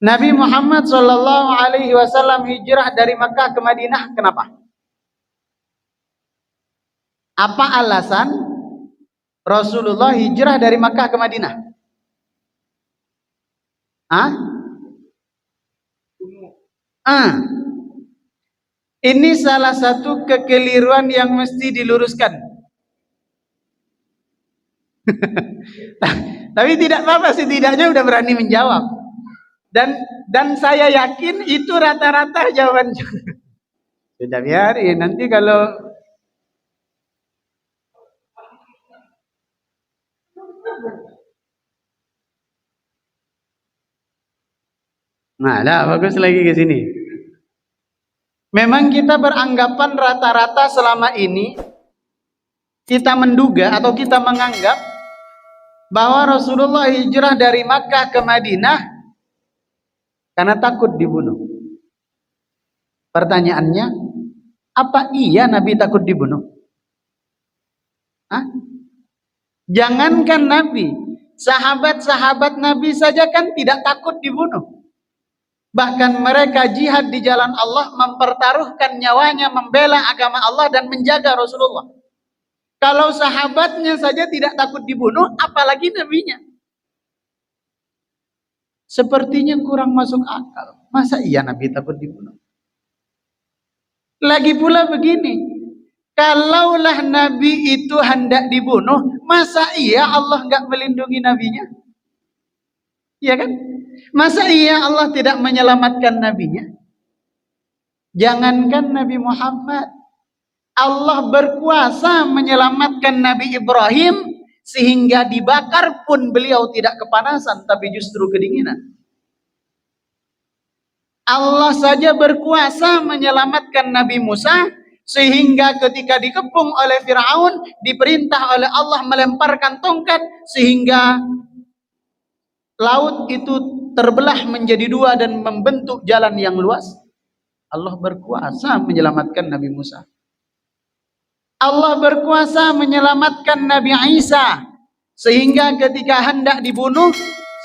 Nabi Muhammad Shallallahu Alaihi Wasallam hijrah dari Makkah ke Madinah. Kenapa? Apa alasan Rasulullah hijrah dari Makkah ke Madinah? Hah? Ini salah satu kekeliruan yang mesti diluruskan. Tapi tidak apa-apa, setidaknya udah berani menjawab. Dan saya yakin itu rata-rata jawabannya. Sudah biarin, nanti kalau nah, bagus lagi ke sini. Memang kita beranggapan rata-rata selama ini kita menduga atau kita menganggap bahwa Rasulullah hijrah dari Makkah ke Madinah karena takut dibunuh. Pertanyaannya, apa iya Nabi takut dibunuh? Hah? Jangankan Nabi, sahabat-sahabat Nabi saja kan tidak takut dibunuh. Bahkan mereka jihad di jalan Allah, mempertaruhkan nyawanya, membela agama Allah dan menjaga Rasulullah. Kalau sahabatnya saja tidak takut dibunuh, apalagi nabinya. Sepertinya kurang masuk akal. Masa iya Nabi takut dibunuh? Lagi pula begini, kalaulah Nabi itu hendak dibunuh, masa iya Allah nggak melindungi nabinya? Iya kan? Masa iya Allah tidak menyelamatkan nabinya? Jangankan Nabi Muhammad, Allah berkuasa menyelamatkan Nabi Ibrahim sehingga dibakar pun beliau tidak kepanasan tapi justru kedinginan. Allah saja berkuasa menyelamatkan Nabi Musa sehingga ketika dikepung oleh Firaun diperintah oleh Allah melemparkan tongkat sehingga laut itu terbelah menjadi dua dan membentuk jalan yang luas. Allah berkuasa menyelamatkan Nabi Musa. Allah berkuasa menyelamatkan Nabi Isa sehingga ketika hendak dibunuh,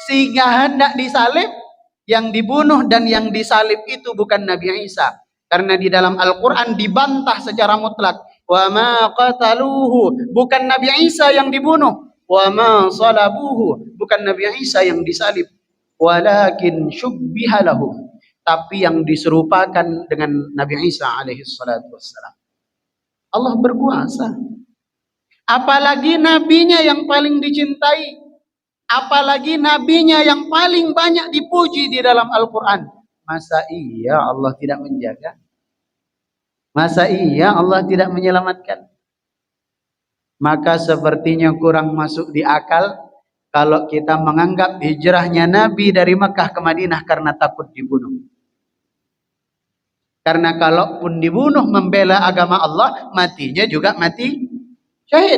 sehingga hendak disalib, yang dibunuh dan yang disalib itu bukan Nabi Isa, karena di dalam Al-Quran dibantah secara mutlak, wa ma qataluhu, bukan Nabi Isa yang dibunuh, wa ma salabuhu, bukan Nabi Isa yang disalib, walakin syubbiha lahum, tapi yang diserupakan dengan Nabi Isa alaihi salatu wassalam. Allah berkuasa. Apalagi nabinya yang paling dicintai, apalagi nabinya yang paling banyak dipuji di dalam Al-Quran. Masa iya Allah tidak menjaga? Masa iya Allah tidak menyelamatkan? Maka sepertinya kurang masuk di akal kalau kita menganggap hijrahnya Nabi dari Mekah ke Madinah karena takut dibunuh. Karena kalaupun dibunuh membela agama Allah, matinya juga mati syahid.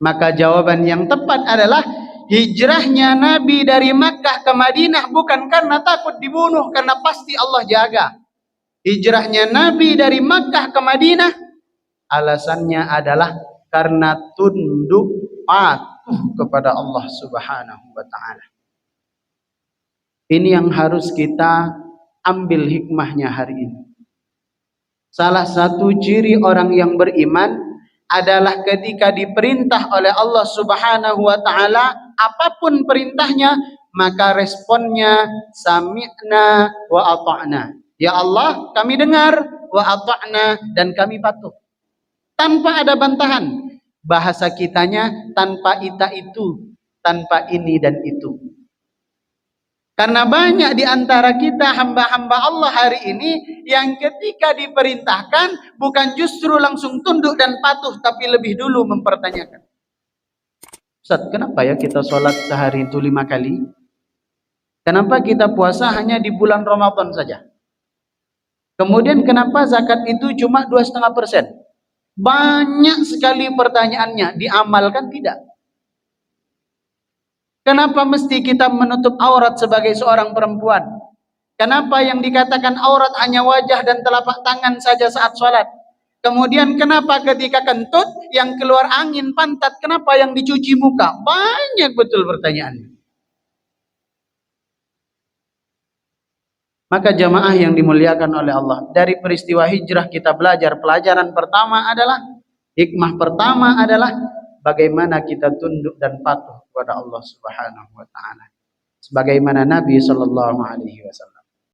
Maka jawaban yang tepat adalah hijrahnya Nabi dari Makkah ke Madinah bukan karena takut dibunuh, karena pasti Allah jaga. Hijrahnya Nabi dari Makkah ke Madinah alasannya adalah karena tunduk patuh kepada Allah Subhanahu wa taala. Ini yang harus kita ambil hikmahnya hari ini. Salah satu ciri orang yang beriman adalah ketika diperintah oleh Allah Subhanahu wa taala apapun perintahnya, maka responnya sami'na wa ata'na. Ya Allah, kami dengar, wa ata'na, dan kami patuh. Tanpa ada bantahan. Bahasa kitanya tanpa ita itu, tanpa ini dan itu. Karena banyak di antara kita hamba-hamba Allah hari ini yang ketika diperintahkan bukan justru langsung tunduk dan patuh, tapi lebih dulu mempertanyakan. Ustaz, kenapa ya kita sholat sehari itu 5 kali? Kenapa kita puasa hanya di bulan Ramadan saja? Kemudian kenapa zakat itu cuma 2,5%? Banyak sekali pertanyaannya, diamalkan tidak? Kenapa mesti kita menutup aurat sebagai seorang perempuan? Kenapa yang dikatakan aurat hanya wajah dan telapak tangan saja saat sholat? Kemudian kenapa ketika kentut yang keluar angin pantat, kenapa yang dicuci muka? Banyak betul pertanyaannya. Maka jamaah yang dimuliakan oleh Allah, dari peristiwa hijrah kita belajar pelajaran pertama adalah, hikmah pertama adalah bagaimana kita tunduk dan patuh kepada Allah Subhanahu wa taala. Sebagaimana Nabi sallallahu alaihi wasallam.